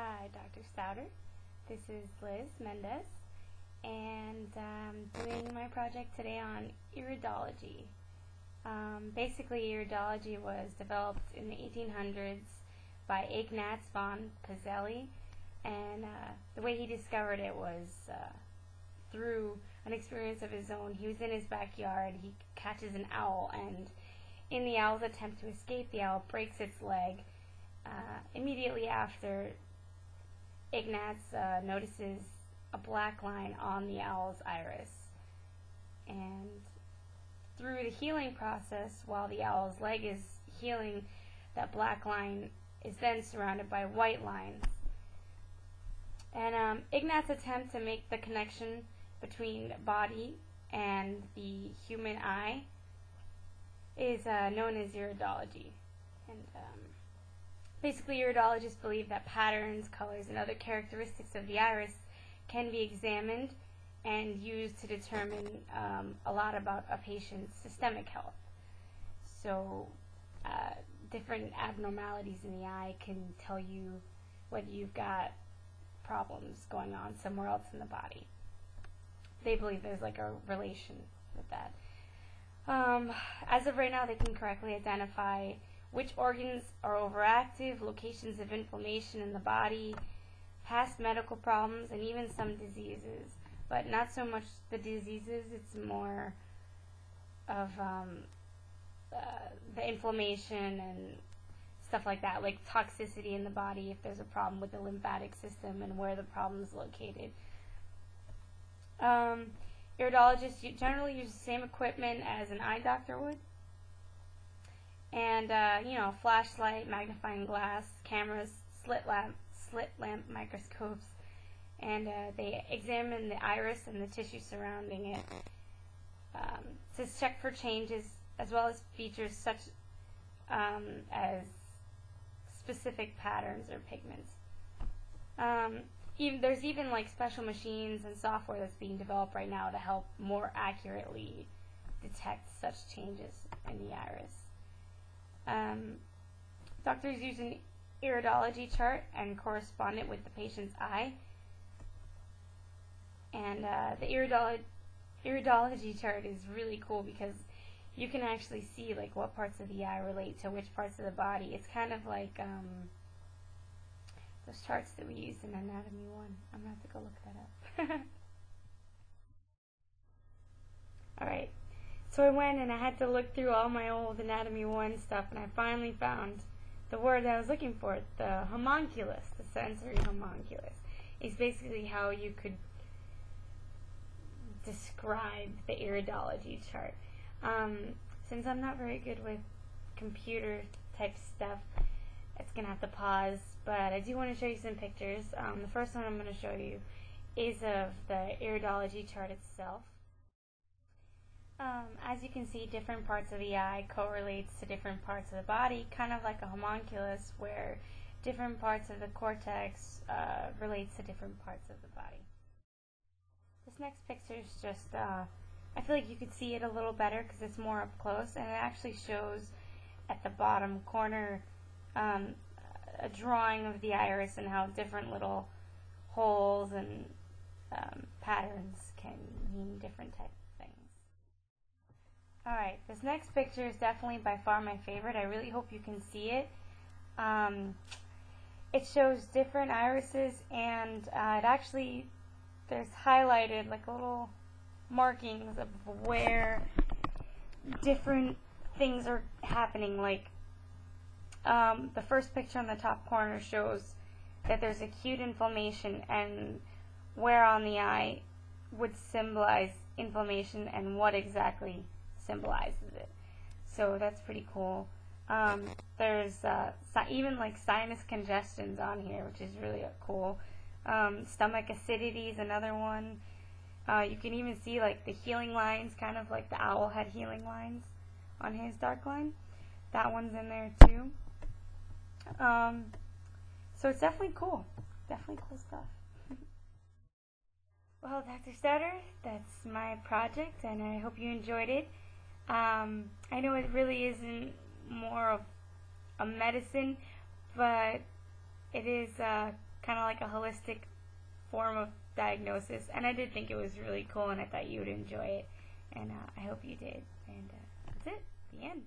Hi, Dr. Stouter. This is Liz Mendes, and I'm doing my project today on iridology. Basically, iridology was developed in the 1800s by Ignaz von Pacelli, and the way he discovered it was through an experience of his own. He was in his backyard, he catches an owl, and in the owl's attempt to escape, the owl breaks its leg. Immediately after, Ignaz notices a black line on the owl's iris, and through the healing process, while the owl's leg is healing, that black line is then surrounded by white lines. And Ignaz's attempt to make the connection between body and the human eye is known as iridology. And basically, iridologists believe that patterns, colors, and other characteristics of the iris can be examined and used to determine a lot about a patient's systemic health. So different abnormalities in the eye can tell you whether you've got problems going on somewhere else in the body. They believe there's like a relation with that. As of right now, they can correctly identify which organs are overactive, locations of inflammation in the body, past medical problems, and even some diseases. But not so much the diseases, it's more of the inflammation and stuff like that, like toxicity in the body, if there's a problem with the lymphatic system and where the problem is located. Iridologists generally use the same equipment as an eye doctor would. And, flashlight, magnifying glass, cameras, slit lamp microscopes, and they examine the iris and the tissue surrounding it to check for changes as well as features such as specific patterns or pigments. There's even like special machines and software that's being developed right now to help more accurately detect such changes in the iris. Doctors use an iridology chart and correspond it with the patient's eye. And the iridology chart is really cool because you can actually see like what parts of the eye relate to which parts of the body. It's kind of like those charts that we use in Anatomy 1. I'm going to have to go look that up. Alright. So I went and I had to look through all my old Anatomy 1 stuff, and I finally found the word that I was looking for, the homunculus, the sensory homunculus. It's basically how you could describe the iridology chart. Since I'm not very good with computer type stuff, it's going to have to pause, but I do want to show you some pictures. The first one I'm going to show you is of the iridology chart itself. As you can see, different parts of the eye correlates to different parts of the body, kind of like a homunculus where different parts of the cortex relates to different parts of the body. This next picture is just, I feel like you could see it a little better because it's more up close, and it actually shows at the bottom corner a drawing of the iris and how different little holes and patterns can mean different types. Alright, this next picture is definitely by far my favorite. I really hope you can see it. It shows different irises, and it actually, there's highlighted like little markings of where different things are happening. Like the first picture on the top corner shows that there's acute inflammation, and where on the eye would symbolize inflammation and what exactly symbolizes it. So that's pretty cool. There's even like sinus congestions on here, which is really cool. Stomach acidity is another one. You can even see like the healing lines, kind of like the owl had healing lines on his dark line. That one's in there too. So it's definitely cool. Definitely cool stuff. Well, Dr. Stouter, that's my project, and I hope you enjoyed it. I know it really isn't more of a medicine, but it is kind of like a holistic form of diagnosis, and I did think it was really cool, and I thought you would enjoy it, and I hope you did. And that's it. The end.